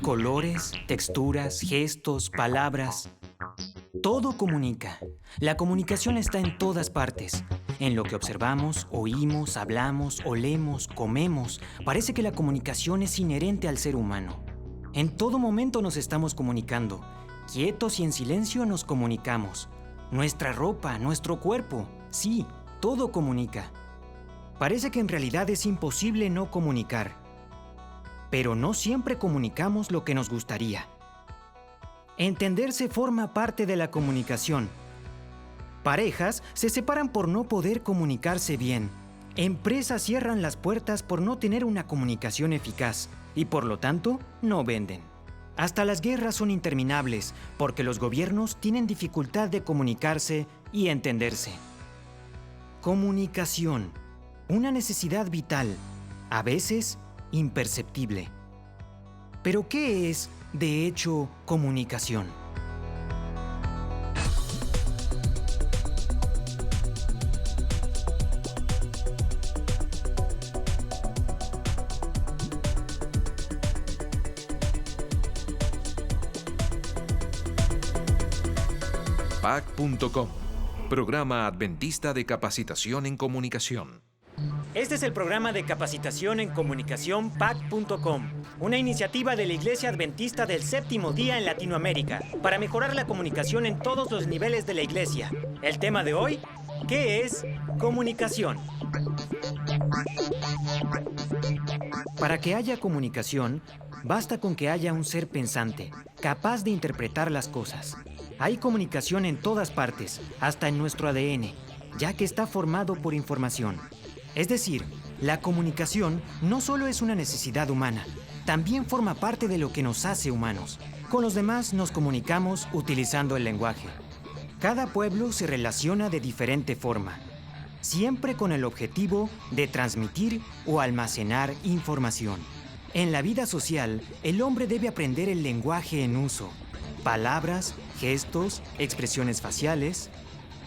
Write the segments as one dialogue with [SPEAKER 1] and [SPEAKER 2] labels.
[SPEAKER 1] Colores, texturas, gestos, palabras. Todo comunica. La comunicación está en todas partes. En lo que observamos, oímos, hablamos, olemos, comemos. Parece que la comunicación es inherente al ser humano. En todo momento nos estamos comunicando. Quietos y en silencio nos comunicamos. Nuestra ropa, nuestro cuerpo. Sí, todo comunica. Parece que en realidad es imposible no comunicar. Pero no siempre comunicamos lo que nos gustaría. Entenderse forma parte de la comunicación. Parejas se separan por no poder comunicarse bien. Empresas cierran las puertas por no tener una comunicación eficaz y por lo tanto no venden. Hasta las guerras son interminables porque los gobiernos tienen dificultad de comunicarse y entenderse. Comunicación, una necesidad vital, a veces imperceptible. ¿Pero qué es, de hecho, comunicación?
[SPEAKER 2] PAC.com, Programa Adventista de Capacitación en Comunicación.
[SPEAKER 1] Este es el programa de capacitación en comunicación PAC.com, una iniciativa de la Iglesia Adventista del Séptimo Día en Latinoamérica para mejorar la comunicación en todos los niveles de la Iglesia. El tema de hoy, ¿qué es comunicación? Para que haya comunicación, basta con que haya un ser pensante, capaz de interpretar las cosas. Hay comunicación en todas partes, hasta en nuestro ADN, ya que está formado por información. Es decir, la comunicación no solo es una necesidad humana, también forma parte de lo que nos hace humanos. Con los demás nos comunicamos utilizando el lenguaje. Cada pueblo se relaciona de diferente forma, siempre con el objetivo de transmitir o almacenar información. En la vida social, el hombre debe aprender el lenguaje en uso, palabras, gestos, expresiones faciales.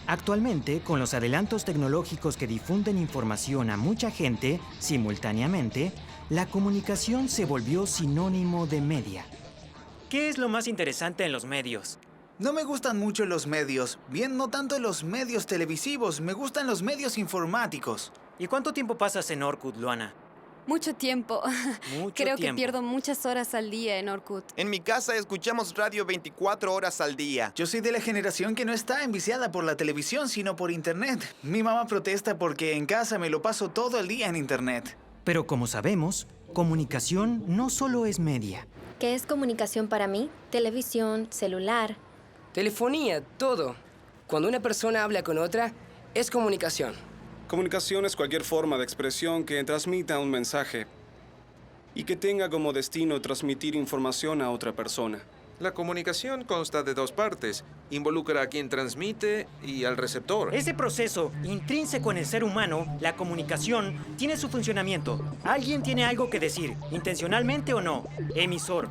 [SPEAKER 1] Actualmente, con los adelantos tecnológicos que difunden información a mucha gente simultáneamente, la comunicación se volvió sinónimo de media. ¿Qué es lo más interesante en los medios?
[SPEAKER 3] No me gustan mucho los medios. Bien, no tanto los medios televisivos. Me gustan los medios informáticos.
[SPEAKER 1] ¿Y cuánto tiempo pasas en Orkut, Luana?
[SPEAKER 4] Mucho tiempo. Creo que
[SPEAKER 1] tiempo.
[SPEAKER 4] pierdo muchas horas al día en Orkut.
[SPEAKER 5] En mi casa escuchamos radio 24 horas al día.
[SPEAKER 3] Yo soy de la generación que no está enviciada por la televisión, sino por internet. Mi mamá protesta porque en casa me lo paso todo el día en internet.
[SPEAKER 1] Pero como sabemos, comunicación no solo es media.
[SPEAKER 6] ¿Qué es comunicación para mí? Televisión, celular.
[SPEAKER 7] Telefonía, todo. Cuando una persona habla con otra, es comunicación.
[SPEAKER 8] Comunicación es cualquier forma de expresión que transmita un mensaje y que tenga como destino transmitir información a otra persona.
[SPEAKER 2] La comunicación consta de dos partes. Involucra a quien transmite y al receptor.
[SPEAKER 1] Ese proceso intrínseco en el ser humano, la comunicación, tiene su funcionamiento. Alguien tiene algo que decir, intencionalmente o no. Emisor.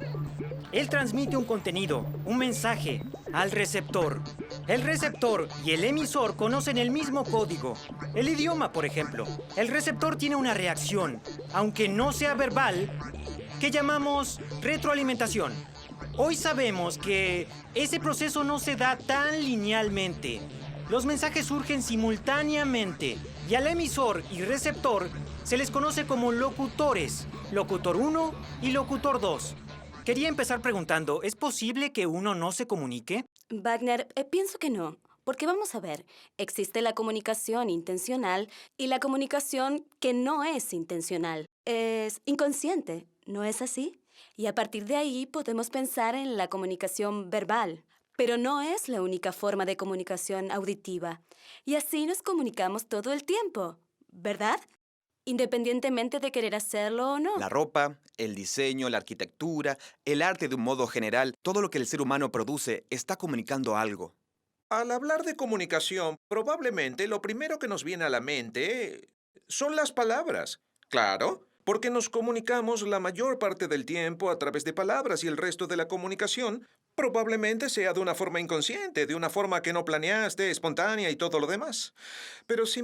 [SPEAKER 1] Él transmite un contenido, un mensaje, al receptor. El receptor y el emisor conocen el mismo código. El idioma, por ejemplo. El receptor tiene una reacción, aunque no sea verbal, que llamamos retroalimentación. Hoy sabemos que ese proceso no se da tan linealmente. Los mensajes surgen simultáneamente y al emisor y receptor se les conoce como locutores, locutor 1 y locutor 2. Quería empezar preguntando, ¿es posible que uno no se comunique?
[SPEAKER 4] Wagner, pienso que no. Porque vamos a ver, existe la comunicación intencional y la comunicación que no es intencional. Es inconsciente, ¿no es así? Y a partir de ahí podemos pensar en la comunicación verbal. Pero no es la única forma de comunicación auditiva. Y así nos comunicamos todo el tiempo, ¿verdad? Independientemente de querer hacerlo o no.
[SPEAKER 5] La ropa, el diseño, la arquitectura, el arte de un modo general, todo lo que el ser humano produce está comunicando algo.
[SPEAKER 2] Al hablar de comunicación, probablemente lo primero que nos viene a la mente son las palabras. Claro, porque nos comunicamos la mayor parte del tiempo a través de palabras y el resto de la comunicación Probablemente sea de una forma inconsciente, de una forma que no planeaste, espontánea y todo lo demás. Pero si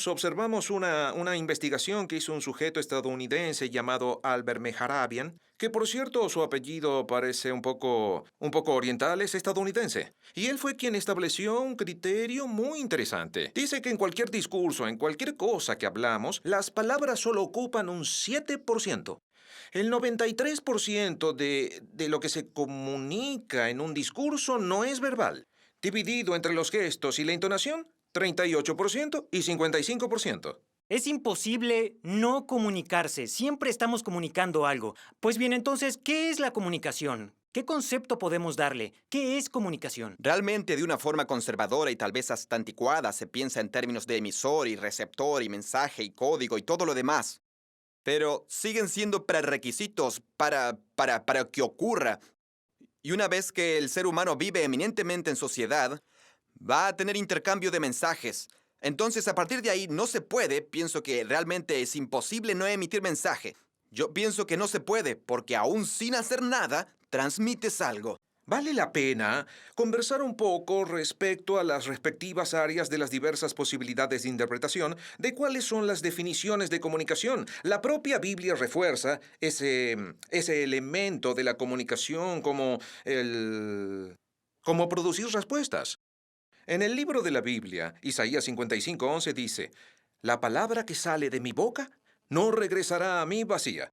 [SPEAKER 2] observamos una investigación que hizo un sujeto estadounidense llamado Albert Mehrabian, que por cierto su apellido parece un poco oriental, es estadounidense. Y él fue quien estableció un criterio muy interesante. Dice que en cualquier discurso, en cualquier cosa que hablamos, las palabras solo ocupan un 7%. El 93% de lo que se comunica en un discurso no es verbal. Dividido entre los gestos y la entonación, 38% y 55%.
[SPEAKER 1] Es imposible no comunicarse. Siempre estamos comunicando algo. Pues bien, entonces, ¿qué es la comunicación? ¿Qué concepto podemos darle? ¿Qué es comunicación?
[SPEAKER 5] Realmente, de una forma conservadora y tal vez hasta anticuada, se piensa en términos de emisor y receptor y mensaje y código y todo lo demás. Pero siguen siendo prerequisitos para que ocurra. Y una vez que el ser humano vive eminentemente en sociedad, va a tener intercambio de mensajes. Entonces, a partir de ahí, pienso que realmente es imposible no emitir mensaje. Yo pienso que no se puede, porque aún sin hacer nada, transmites algo.
[SPEAKER 2] Vale la pena conversar un poco respecto a las respectivas áreas de las diversas posibilidades de interpretación de cuáles son las definiciones de comunicación. La propia Biblia refuerza ese elemento de la comunicación como producir respuestas. En el libro de la Biblia, Isaías 55:11 dice, «La palabra que sale de mi boca no regresará a mí vacía.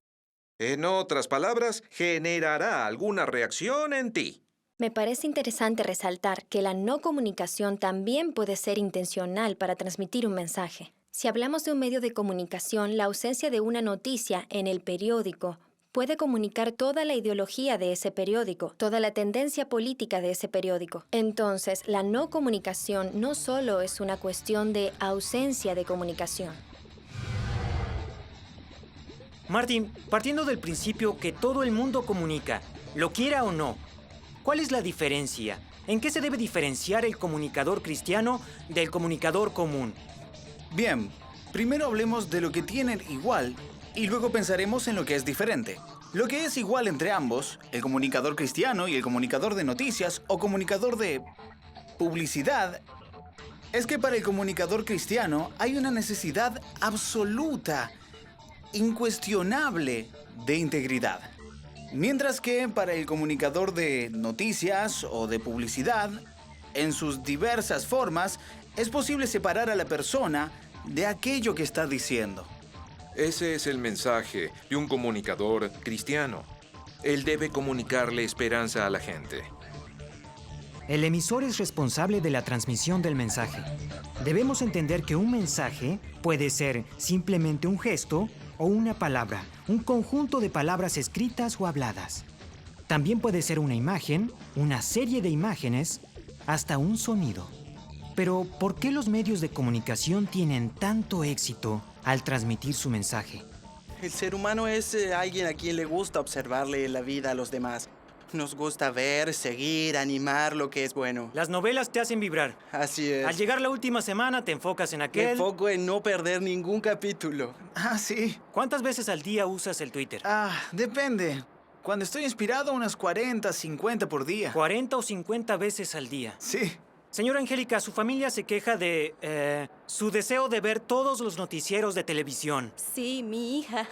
[SPEAKER 2] En otras palabras, generará alguna reacción en ti».
[SPEAKER 6] Me parece interesante resaltar que la no comunicación también puede ser intencional para transmitir un mensaje. Si hablamos de un medio de comunicación, la ausencia de una noticia en el periódico puede comunicar toda la ideología de ese periódico, toda la tendencia política de ese periódico. Entonces, la no comunicación no solo es una cuestión de ausencia de comunicación.
[SPEAKER 1] Martin, partiendo del principio que todo el mundo comunica, lo quiera o no, ¿cuál es la diferencia? ¿En qué se debe diferenciar el comunicador cristiano del comunicador común?
[SPEAKER 3] Bien, primero hablemos de lo que tienen igual y luego pensaremos en lo que es diferente. Lo que es igual entre ambos, el comunicador cristiano y el comunicador de noticias o comunicador de publicidad, es que para el comunicador cristiano hay una necesidad absoluta, incuestionable de integridad. Mientras que para el comunicador de noticias o de publicidad, en sus diversas formas, es posible separar a la persona de aquello que está diciendo.
[SPEAKER 2] Ese es el mensaje de un comunicador cristiano. Él debe comunicarle esperanza a la gente.
[SPEAKER 1] El emisor es responsable de la transmisión del mensaje. Debemos entender que un mensaje puede ser simplemente un gesto o una palabra, un conjunto de palabras escritas o habladas. También puede ser una imagen, una serie de imágenes, hasta un sonido. Pero, ¿por qué los medios de comunicación tienen tanto éxito al transmitir su mensaje?
[SPEAKER 9] El ser humano es alguien a quien le gusta observarle la vida a los demás. Nos gusta ver, seguir, animar lo que es bueno.
[SPEAKER 1] Las novelas te hacen vibrar.
[SPEAKER 9] Así es.
[SPEAKER 1] Al llegar la última semana te enfocas en
[SPEAKER 9] Me
[SPEAKER 1] aquel...
[SPEAKER 9] enfoco en no perder ningún capítulo.
[SPEAKER 3] Ah, sí.
[SPEAKER 1] ¿Cuántas veces al día usas el Twitter?
[SPEAKER 3] Depende. Cuando estoy inspirado, unas 40, 50 por día.
[SPEAKER 1] 40 o 50 veces al día.
[SPEAKER 3] Sí.
[SPEAKER 1] Señora Angélica, su familia se queja de su deseo de ver todos los noticieros de televisión.
[SPEAKER 4] Sí, mi hija.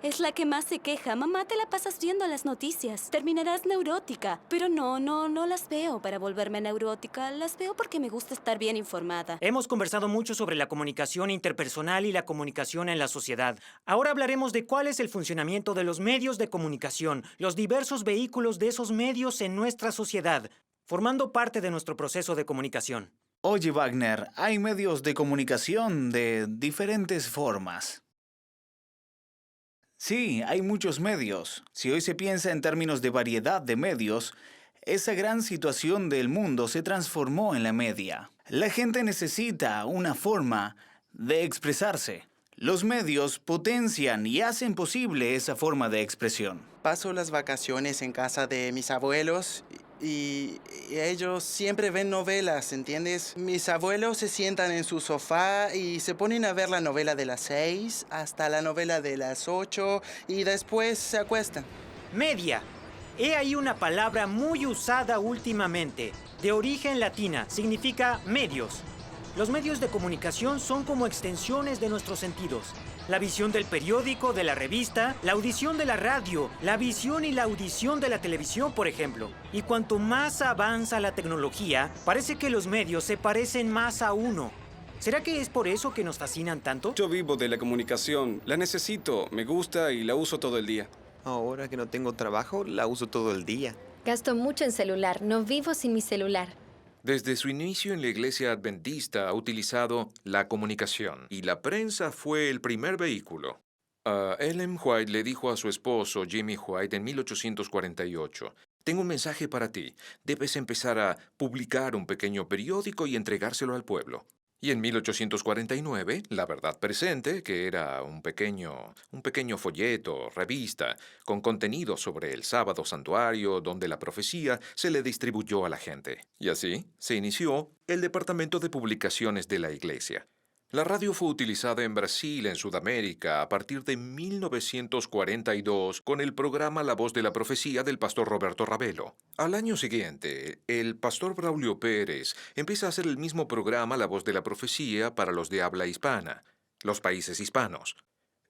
[SPEAKER 4] Es la que más se queja. Mamá, te la pasas viendo las noticias. Terminarás neurótica. Pero no las veo para volverme neurótica. Las veo porque me gusta estar bien informada.
[SPEAKER 1] Hemos conversado mucho sobre la comunicación interpersonal y la comunicación en la sociedad. Ahora hablaremos de cuál es el funcionamiento de los medios de comunicación, los diversos vehículos de esos medios en nuestra sociedad, formando parte de nuestro proceso de comunicación.
[SPEAKER 3] Oye, Wagner, hay medios de comunicación de diferentes formas. Sí, hay muchos medios. Si hoy se piensa en términos de variedad de medios, esa gran situación del mundo se transformó en la media. La gente necesita una forma de expresarse. Los medios potencian y hacen posible esa forma de expresión.
[SPEAKER 9] Paso las vacaciones en casa de mis abuelos y ellos siempre ven novelas, ¿entiendes? Mis abuelos se sientan en su sofá y se ponen a ver la novela de las 6 hasta la novela de las 8 y después se acuestan.
[SPEAKER 1] Media. He ahí una palabra muy usada últimamente, de origen latina, significa medios. Los medios de comunicación son como extensiones de nuestros sentidos. La visión del periódico, de la revista, la audición de la radio, la visión y la audición de la televisión, por ejemplo. Y cuanto más avanza la tecnología, parece que los medios se parecen más a uno. ¿Será que es por eso que nos fascinan tanto?
[SPEAKER 8] Yo vivo de la comunicación. La necesito, me gusta y la uso todo el día.
[SPEAKER 5] Ahora que no tengo trabajo, la uso todo el día.
[SPEAKER 6] Gasto mucho en celular. No vivo sin mi celular.
[SPEAKER 2] Desde su inicio en la iglesia adventista ha utilizado la comunicación y la prensa fue el primer vehículo. Ellen White le dijo a su esposo Jimmy White en 1848, «Tengo un mensaje para ti. Debes empezar a publicar un pequeño periódico y entregárselo al pueblo». Y en 1849, La Verdad Presente, que era un pequeño folleto, revista, con contenido sobre el sábado santuario, donde la profecía se le distribuyó a la gente. Y así se inició el departamento de publicaciones de la iglesia. La radio fue utilizada en Brasil, en Sudamérica, a partir de 1942 con el programa La Voz de la Profecía del pastor Roberto Ravelo. Al año siguiente, el pastor Braulio Pérez empieza a hacer el mismo programa La Voz de la Profecía para los de habla hispana, los países hispanos.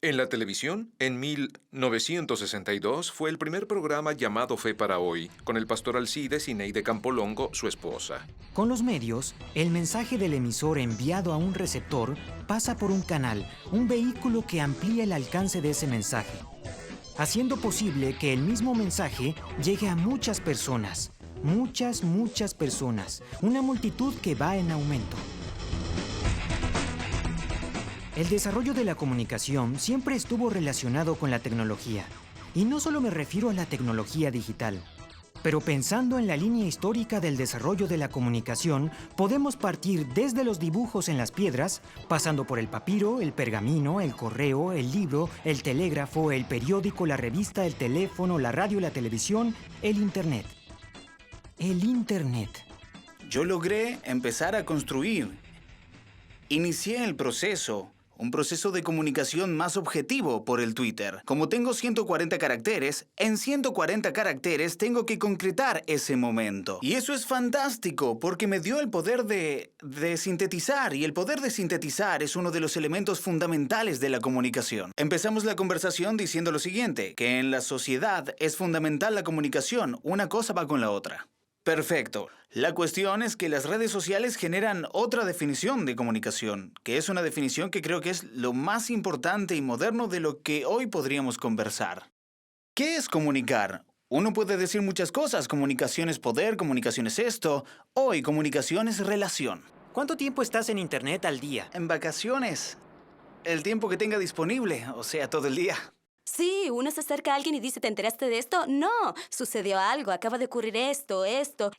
[SPEAKER 2] En la televisión, en 1962, fue el primer programa llamado Fe para Hoy, con el pastor Alcides y Neide Campolongo, su esposa.
[SPEAKER 1] Con los medios, el mensaje del emisor enviado a un receptor pasa por un canal, un vehículo que amplía el alcance de ese mensaje, haciendo posible que el mismo mensaje llegue a muchas personas, muchas personas, una multitud que va en aumento. El desarrollo de la comunicación siempre estuvo relacionado con la tecnología. Y no solo me refiero a la tecnología digital. Pero pensando en la línea histórica del desarrollo de la comunicación, podemos partir desde los dibujos en las piedras, pasando por el papiro, el pergamino, el correo, el libro, el telégrafo, el periódico, la revista, el teléfono, la radio, la televisión, el Internet. El Internet.
[SPEAKER 3] Yo logré empezar a construir. Inicié el proceso. Un proceso de comunicación más objetivo por el Twitter. Como tengo 140 caracteres, en 140 caracteres tengo que concretar ese momento. Y eso es fantástico, porque me dio el poder de sintetizar, y el poder de sintetizar es uno de los elementos fundamentales de la comunicación. Empezamos la conversación diciendo lo siguiente, que en la sociedad es fundamental la comunicación, una cosa va con la otra. Perfecto. La cuestión es que las redes sociales generan otra definición de comunicación, que es una definición que creo que es lo más importante y moderno de lo que hoy podríamos conversar. ¿Qué es comunicar? Uno puede decir muchas cosas. Comunicación es poder, comunicación es esto. Hoy, comunicación es relación.
[SPEAKER 1] ¿Cuánto tiempo estás en Internet al día?
[SPEAKER 3] En vacaciones, el tiempo que tenga disponible, o sea, todo el día.
[SPEAKER 4] Sí, uno se acerca a alguien y dice, ¿te enteraste de esto? No, sucedió algo, acaba de ocurrir esto,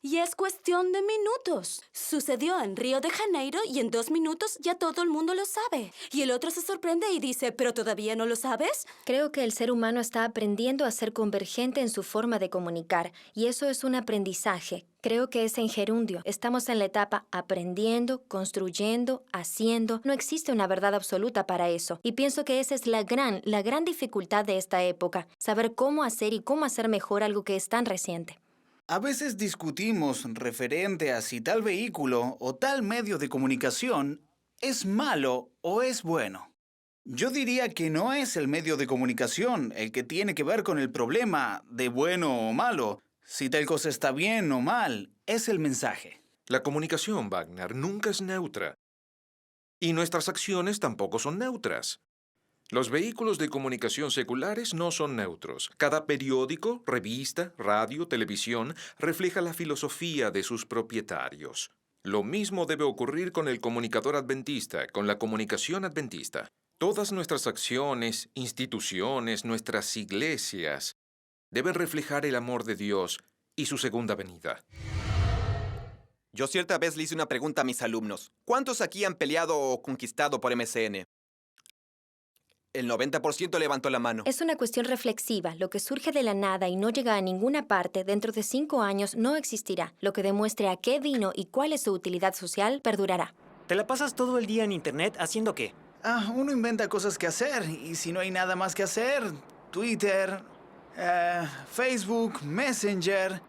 [SPEAKER 4] y es cuestión de minutos. Sucedió en Río de Janeiro y en 2 minutos ya todo el mundo lo sabe. Y el otro se sorprende y dice, ¿pero todavía no lo sabes?
[SPEAKER 6] Creo que el ser humano está aprendiendo a ser convergente en su forma de comunicar, y eso es un aprendizaje. Creo que es en gerundio. Estamos en la etapa aprendiendo, construyendo, haciendo. No existe una verdad absoluta para eso. Y pienso que esa es la gran dificultad de esta época. Saber cómo hacer y cómo hacer mejor algo que es tan reciente.
[SPEAKER 3] A veces discutimos referente a si tal vehículo o tal medio de comunicación es malo o es bueno. Yo diría que no es el medio de comunicación el que tiene que ver con el problema de bueno o malo. Si tal cosa está bien o mal, es el mensaje.
[SPEAKER 2] La comunicación, Wagner, nunca es neutra. Y nuestras acciones tampoco son neutras. Los vehículos de comunicación seculares no son neutros. Cada periódico, revista, radio, televisión refleja la filosofía de sus propietarios. Lo mismo debe ocurrir con el comunicador adventista, con la comunicación adventista. Todas nuestras acciones, instituciones, nuestras iglesias deben reflejar el amor de Dios y su segunda venida.
[SPEAKER 5] Yo cierta vez le hice una pregunta a mis alumnos. ¿Cuántos aquí han peleado o conquistado por MSN? El 90% levantó la mano.
[SPEAKER 6] Es una cuestión reflexiva. Lo que surge de la nada y no llega a ninguna parte, dentro de 5 años no existirá. Lo que demuestre a qué vino y cuál es su utilidad social, perdurará.
[SPEAKER 1] ¿Te la pasas todo el día en Internet haciendo qué?
[SPEAKER 3] Uno inventa cosas que hacer, y si no hay nada más que hacer, Twitter, Facebook, Messenger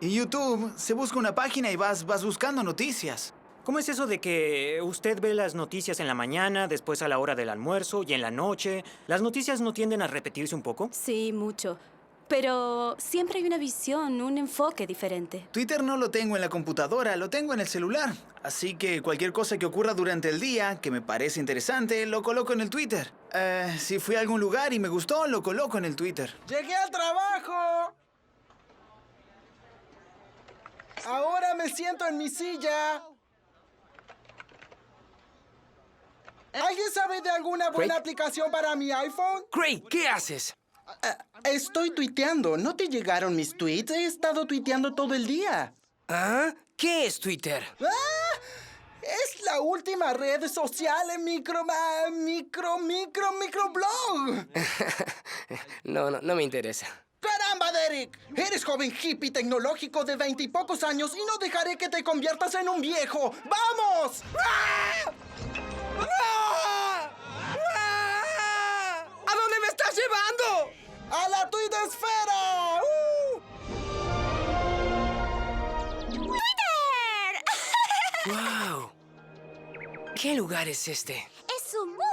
[SPEAKER 3] y YouTube. Se busca una página y vas buscando noticias.
[SPEAKER 1] ¿Cómo es eso de que usted ve las noticias en la mañana, después a la hora del almuerzo y en la noche? ¿Las noticias no tienden a repetirse un poco?
[SPEAKER 4] Sí, mucho. Pero siempre hay una visión, un enfoque diferente.
[SPEAKER 3] Twitter no lo tengo en la computadora, lo tengo en el celular. Así que cualquier cosa que ocurra durante el día, que me parece interesante, lo coloco en el Twitter. Si fui a algún lugar y me gustó, lo coloco en el Twitter.
[SPEAKER 9] ¡Llegué al trabajo! Ahora me siento en mi silla. ¿Alguien sabe de alguna buena
[SPEAKER 7] Craig.
[SPEAKER 9] aplicación para mi iPhone?
[SPEAKER 7] Craig, ¿qué haces?
[SPEAKER 9] Estoy tuiteando. ¿No te llegaron mis tweets? He estado tuiteando todo el día.
[SPEAKER 7] ¿Ah? ¿Qué es Twitter?
[SPEAKER 9] Es la última red social en microblog.
[SPEAKER 7] No me interesa.
[SPEAKER 9] ¡Caramba, Derek! Eres joven hippie tecnológico de 20 y pocos años y no dejaré que te conviertas en un viejo. ¡Vamos! ¡Ah! ¡Ah! ¡Ah!
[SPEAKER 7] ¿A dónde me estás llevando?
[SPEAKER 9] ¡A la tuitesfera!
[SPEAKER 7] ¡Wow! ¿Qué lugar es este?
[SPEAKER 10] ¡Es un mundo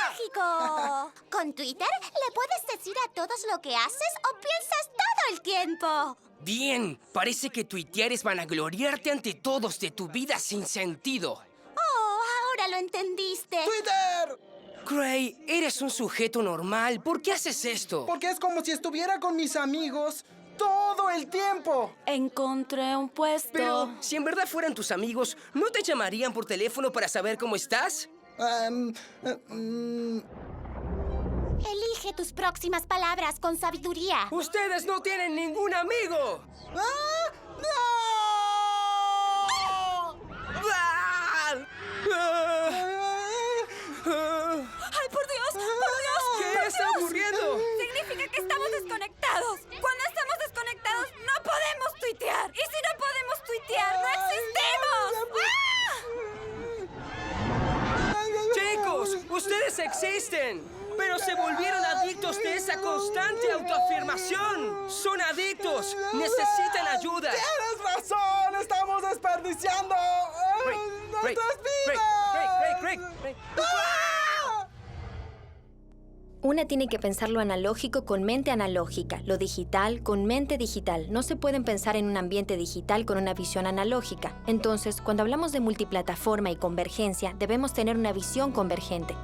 [SPEAKER 10] mágico! Con Twitter le puedes decir a todos lo que haces o piensas todo el tiempo.
[SPEAKER 7] Bien, parece que tuitear es vanagloriarte ante todos de tu vida sin sentido.
[SPEAKER 10] Oh, ahora lo entendiste.
[SPEAKER 9] ¡Twitter!
[SPEAKER 7] Craig, eres un sujeto normal. ¿Por qué haces esto?
[SPEAKER 9] Porque es como si estuviera con mis amigos todo el tiempo.
[SPEAKER 4] Encontré un puesto.
[SPEAKER 7] Pero, si en verdad fueran tus amigos, ¿no te llamarían por teléfono para saber cómo estás?
[SPEAKER 10] Elige tus próximas palabras con sabiduría.
[SPEAKER 7] ¡Ustedes no tienen ningún amigo!
[SPEAKER 9] ¡Ah! ¡No!
[SPEAKER 7] ¡Ah!
[SPEAKER 4] ¡Ay, por Dios! ¡Por Dios!
[SPEAKER 7] ¿Qué está ocurriendo?
[SPEAKER 4] Significa que estamos desconectados. Cuando estamos desconectados, no podemos tuitear. Y si no podemos tuitear, no existimos.
[SPEAKER 7] Chicos, ustedes existen, pero se volvieron adictos de esa constante autoafirmación. Son adictos, necesitan ayuda.
[SPEAKER 9] ¡Tienes razón! ¡Estamos desperdiciando nuestras vidas!
[SPEAKER 7] Craig.
[SPEAKER 6] Una tiene que pensar lo analógico con mente analógica, lo digital con mente digital. No se pueden pensar en un ambiente digital con una visión analógica. Entonces, cuando hablamos de multiplataforma y convergencia, debemos tener una visión convergente.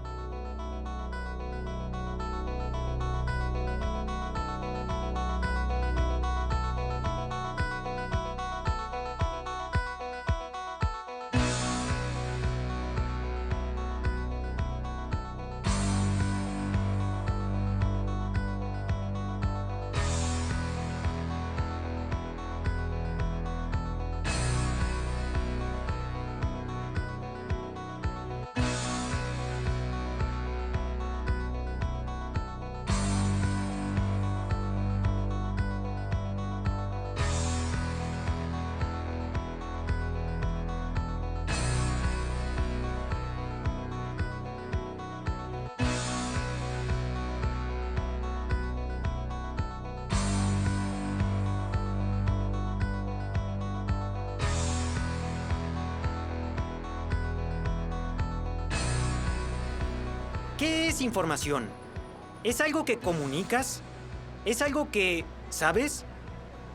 [SPEAKER 1] ¿Qué es información? ¿Es algo que comunicas? ¿Es algo que sabes?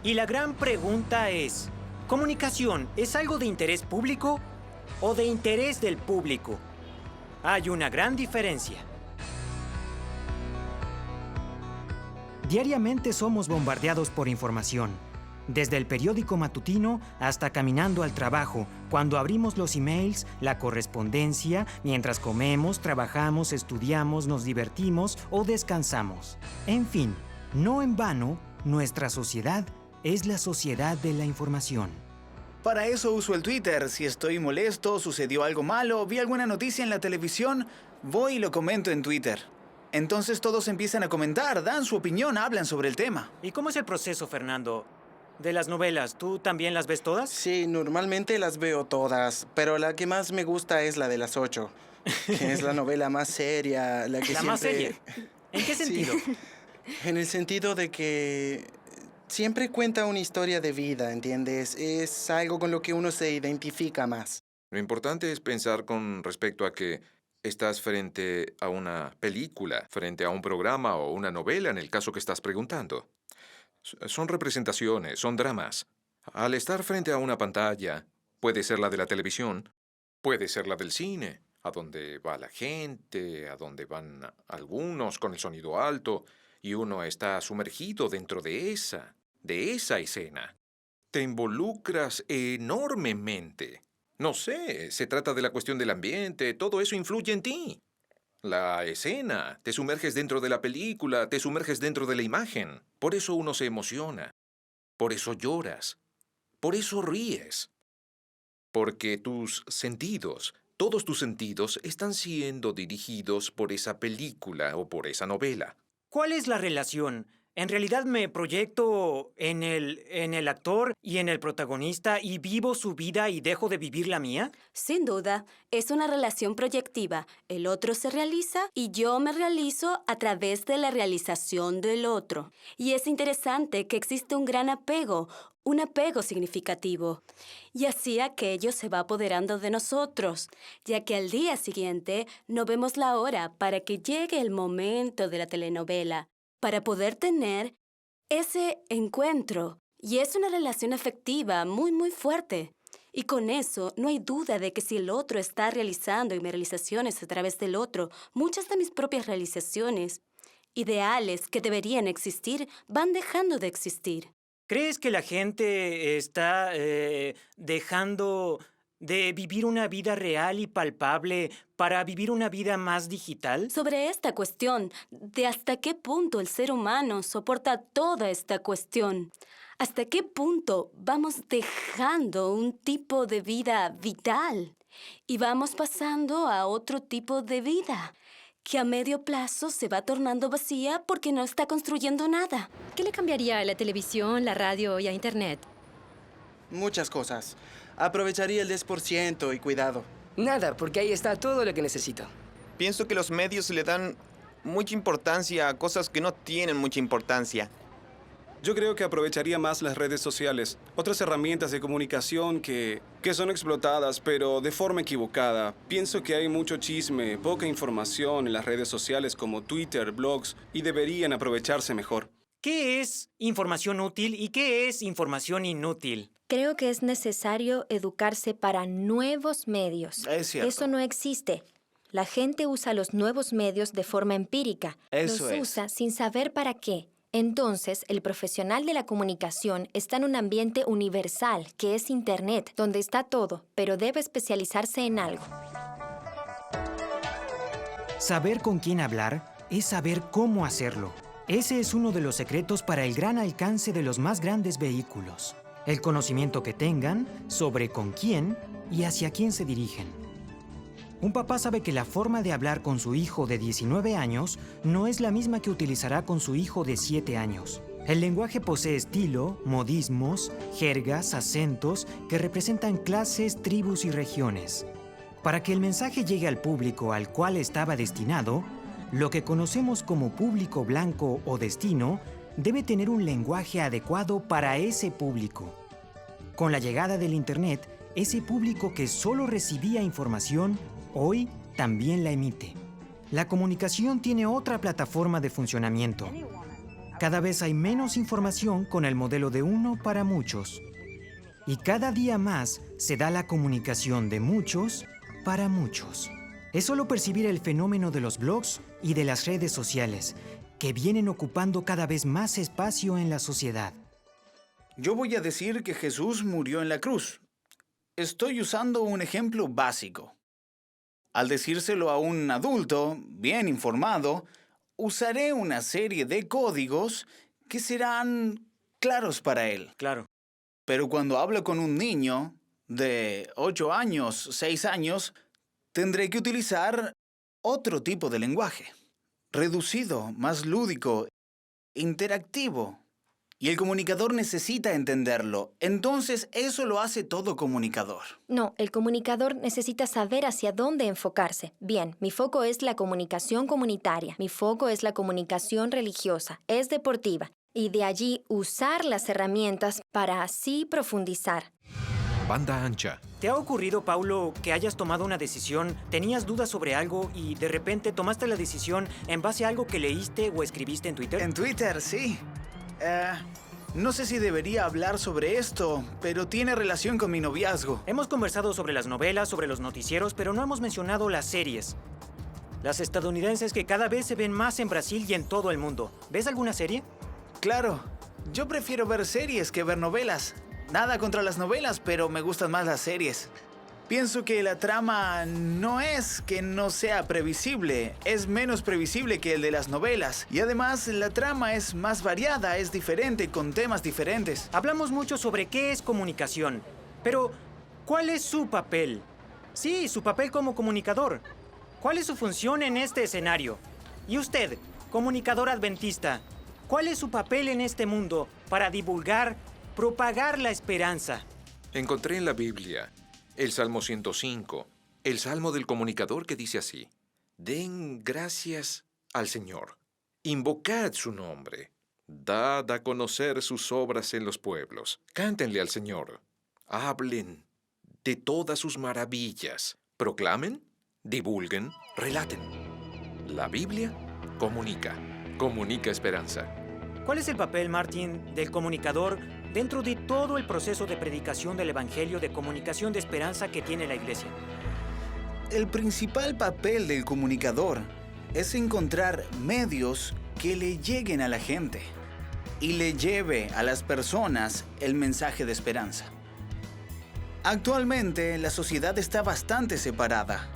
[SPEAKER 1] Y la gran pregunta es, ¿comunicación es algo de interés público o de interés del público? Hay una gran diferencia. Diariamente somos bombardeados por información. Desde el periódico matutino hasta caminando al trabajo, cuando abrimos los emails, la correspondencia, mientras comemos, trabajamos, estudiamos, nos divertimos o descansamos. En fin, no en vano, nuestra sociedad es la sociedad de la información.
[SPEAKER 3] Para eso uso el Twitter. Si estoy molesto, sucedió algo malo, vi alguna noticia en la televisión, voy y lo comento en Twitter. Entonces todos empiezan a comentar, dan su opinión, hablan sobre el tema.
[SPEAKER 1] ¿Y cómo es el proceso, Fernando? De las novelas, ¿tú también las ves todas?
[SPEAKER 9] Sí, normalmente las veo todas, pero la que más me gusta es la de las 8, que es la novela más seria, la que
[SPEAKER 1] ¿La
[SPEAKER 9] siempre...
[SPEAKER 1] más seria? ¿En qué
[SPEAKER 9] Sí.
[SPEAKER 1] sentido?
[SPEAKER 9] En el sentido de que siempre cuenta una historia de vida, ¿entiendes? Es algo con lo que uno se identifica más.
[SPEAKER 2] Lo importante es pensar con respecto a que estás frente a una película, frente a un programa o una novela en el caso que estás preguntando. Son representaciones, son dramas. Al estar frente a una pantalla, puede ser la de la televisión, puede ser la del cine, a donde va la gente, a donde van algunos con el sonido alto, y uno está sumergido dentro de esa escena. Te involucras enormemente. No sé, se trata de la cuestión del ambiente, todo eso influye en ti. La escena, te sumerges dentro de la película, te sumerges dentro de la imagen. Por eso uno se emociona, por eso lloras, por eso ríes. Porque tus sentidos, todos tus sentidos están siendo dirigidos por esa película o por esa novela.
[SPEAKER 1] ¿Cuál es la relación? ¿En realidad me proyecto en el actor y en el protagonista y vivo su vida y dejo de vivir la mía?
[SPEAKER 4] Sin duda, es una relación proyectiva. El otro se realiza y yo me realizo a través de la realización del otro. Y es interesante que existe un gran apego, un apego significativo. Y así aquello se va apoderando de nosotros, ya que al día siguiente no vemos la hora para que llegue el momento de la telenovela, para poder tener ese encuentro. Y es una relación afectiva muy, muy fuerte. Y con eso no hay duda de que si el otro está realizando y mis realizaciones a través del otro, muchas de mis propias realizaciones, ideales que deberían existir, van dejando de existir.
[SPEAKER 1] ¿Crees que la gente está dejando de vivir una vida real y palpable para vivir una vida más digital?
[SPEAKER 4] Sobre esta cuestión, de hasta qué punto el ser humano soporta toda esta cuestión. ¿Hasta qué punto vamos dejando un tipo de vida vital y vamos pasando a otro tipo de vida que a medio plazo se va tornando vacía porque no está construyendo nada?
[SPEAKER 11] ¿Qué le cambiaría a la televisión, la radio y a Internet?
[SPEAKER 9] Muchas cosas. Aprovecharía el 10% y cuidado.
[SPEAKER 7] Nada, porque ahí está todo lo que necesito.
[SPEAKER 5] Pienso que los medios le dan mucha importancia a cosas que no tienen mucha importancia.
[SPEAKER 8] Yo creo que aprovecharía más las redes sociales, otras herramientas de comunicación que son explotadas, pero de forma equivocada. Pienso que hay mucho chisme, poca información en las redes sociales como Twitter, blogs, y deberían aprovecharse mejor.
[SPEAKER 1] ¿Qué es información útil y qué es información inútil?
[SPEAKER 6] Creo que es necesario educarse para nuevos medios.
[SPEAKER 3] Es cierto.
[SPEAKER 6] Eso no existe. La gente usa los nuevos medios de forma empírica.
[SPEAKER 3] Eso
[SPEAKER 6] los
[SPEAKER 3] es.
[SPEAKER 6] usa sin saber para qué. Entonces, el profesional de la comunicación está en un ambiente universal, que es Internet, donde está todo, pero debe especializarse en algo.
[SPEAKER 1] Saber con quién hablar es saber cómo hacerlo. Ese es uno de los secretos para el gran alcance de los más grandes vehículos. El conocimiento que tengan sobre con quién y hacia quién se dirigen. Un papá sabe que la forma de hablar con su hijo de 19 años no es la misma que utilizará con su hijo de 7 años. El lenguaje posee estilo, modismos, jergas, acentos que representan clases, tribus y regiones. Para que el mensaje llegue al público al cual estaba destinado, lo que conocemos como público blanco o destino debe tener un lenguaje adecuado para ese público. Con la llegada del Internet, ese público que solo recibía información, hoy también la emite. La comunicación tiene otra plataforma de funcionamiento. Cada vez hay menos información con el modelo de uno para muchos. Y cada día más se da la comunicación de muchos para muchos. Es solo percibir el fenómeno de los blogs y de las redes sociales, que vienen ocupando cada vez más espacio en la sociedad.
[SPEAKER 3] Yo voy a decir que Jesús murió en la cruz. Estoy usando un ejemplo básico. Al decírselo a un adulto, bien informado, usaré una serie de códigos que serán claros para él.
[SPEAKER 1] Claro.
[SPEAKER 3] Pero cuando hablo con un niño de 8 años, 6 años, tendré que utilizar otro tipo de lenguaje. Reducido, más lúdico, interactivo. Y el comunicador necesita entenderlo. Entonces, eso lo hace todo comunicador.
[SPEAKER 6] No, el comunicador necesita saber hacia dónde enfocarse. Bien, mi foco es la comunicación comunitaria. Mi foco es la comunicación religiosa. Es deportiva. Y de allí usar las herramientas para así profundizar.
[SPEAKER 2] Banda ancha.
[SPEAKER 1] ¿Te ha ocurrido, Paulo, que hayas tomado una decisión, tenías dudas sobre algo y de repente tomaste la decisión en base a algo que leíste o escribiste en Twitter?
[SPEAKER 3] En Twitter, sí. No sé si debería hablar sobre esto, pero tiene relación con mi noviazgo.
[SPEAKER 1] Hemos conversado sobre las novelas, sobre los noticieros, pero no hemos mencionado las series. Las estadounidenses que cada vez se ven más en Brasil y en todo el mundo. ¿Ves alguna serie?
[SPEAKER 3] Claro, yo prefiero ver series que ver novelas. Nada contra las novelas, pero me gustan más las series. Pienso que la trama no es que no sea previsible, es menos previsible que el de las novelas. Y además, la trama es más variada, es diferente, con temas diferentes.
[SPEAKER 1] Hablamos mucho sobre qué es comunicación, pero ¿cuál es su papel? Sí, su papel como comunicador. ¿Cuál es su función en este escenario? Y usted, comunicador adventista, ¿cuál es su papel en este mundo para divulgar, propagar la esperanza?
[SPEAKER 2] Encontré en la Biblia el Salmo 105, el Salmo del comunicador que dice así: Den gracias al Señor, invocad su nombre, dad a conocer sus obras en los pueblos, cántenle al Señor, hablen de todas sus maravillas, proclamen, divulguen, relaten. La Biblia comunica esperanza.
[SPEAKER 1] ¿Cuál es el papel, Martin, del comunicador dentro de todo el proceso de predicación del Evangelio de comunicación de esperanza que tiene la Iglesia?
[SPEAKER 3] El principal papel del comunicador es encontrar medios que le lleguen a la gente y le lleve a las personas el mensaje de esperanza. Actualmente, la sociedad está bastante separada.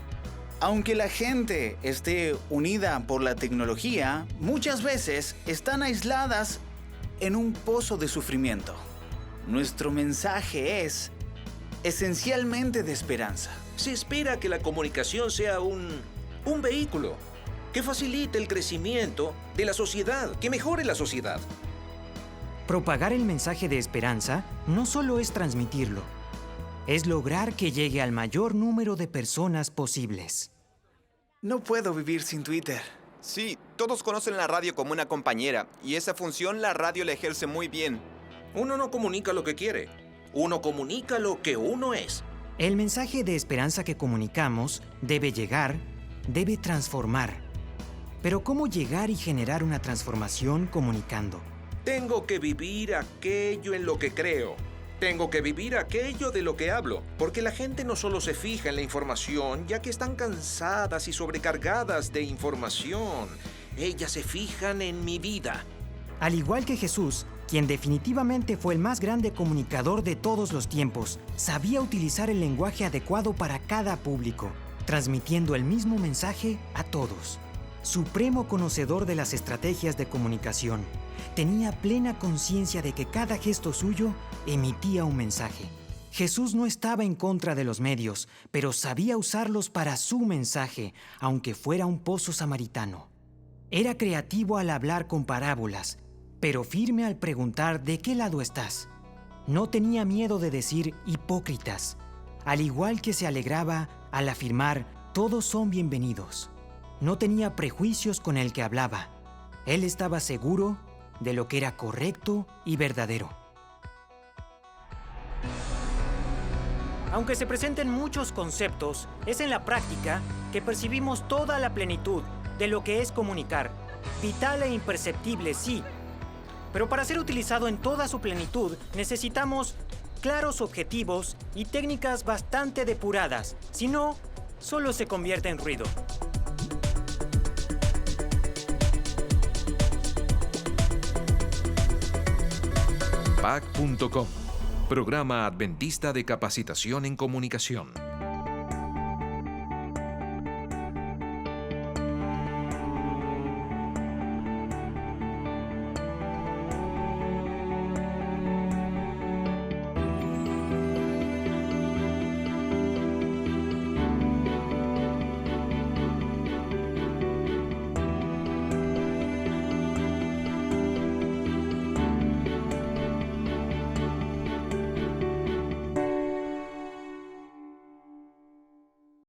[SPEAKER 3] Aunque la gente esté unida por la tecnología, muchas veces están aisladas en un pozo de sufrimiento. Nuestro mensaje es esencialmente de esperanza.
[SPEAKER 2] Se espera que la comunicación sea un vehículo que facilite el crecimiento de la sociedad, que mejore la sociedad.
[SPEAKER 1] Propagar el mensaje de esperanza no solo es transmitirlo, es lograr que llegue al mayor número de personas posibles.
[SPEAKER 3] No puedo vivir sin Twitter.
[SPEAKER 5] Sí, todos conocen la radio como una compañera, y esa función la radio la ejerce muy bien.
[SPEAKER 2] Uno no comunica lo que quiere, uno comunica lo que uno es.
[SPEAKER 1] El mensaje de esperanza que comunicamos debe llegar, debe transformar. Pero ¿cómo llegar y generar una transformación comunicando?
[SPEAKER 2] Tengo que vivir aquello en lo que creo. Tengo que vivir aquello de lo que hablo, porque la gente no solo se fija en la información, ya que están cansadas y sobrecargadas de información. Ellas se fijan en mi vida.
[SPEAKER 1] Al igual que Jesús, quien definitivamente fue el más grande comunicador de todos los tiempos, sabía utilizar el lenguaje adecuado para cada público, transmitiendo el mismo mensaje a todos. Supremo conocedor de las estrategias de comunicación, tenía plena conciencia de que cada gesto suyo emitía un mensaje. Jesús no estaba en contra de los medios, pero sabía usarlos para su mensaje, aunque fuera un pozo samaritano. Era creativo al hablar con parábolas, pero firme al preguntar ¿de qué lado estás? No tenía miedo de decir hipócritas, al igual que se alegraba al afirmar todos son bienvenidos. No tenía prejuicios con el que hablaba. Él estaba seguro de lo que era correcto y verdadero. Aunque se presenten muchos conceptos, es en la práctica que percibimos toda la plenitud de lo que es comunicar. Vital e imperceptible, sí. Pero para ser utilizado en toda su plenitud, necesitamos claros objetivos y técnicas bastante depuradas. Si no, solo se convierte en ruido.
[SPEAKER 2] PAC.com, Programa Adventista de Capacitación en Comunicación.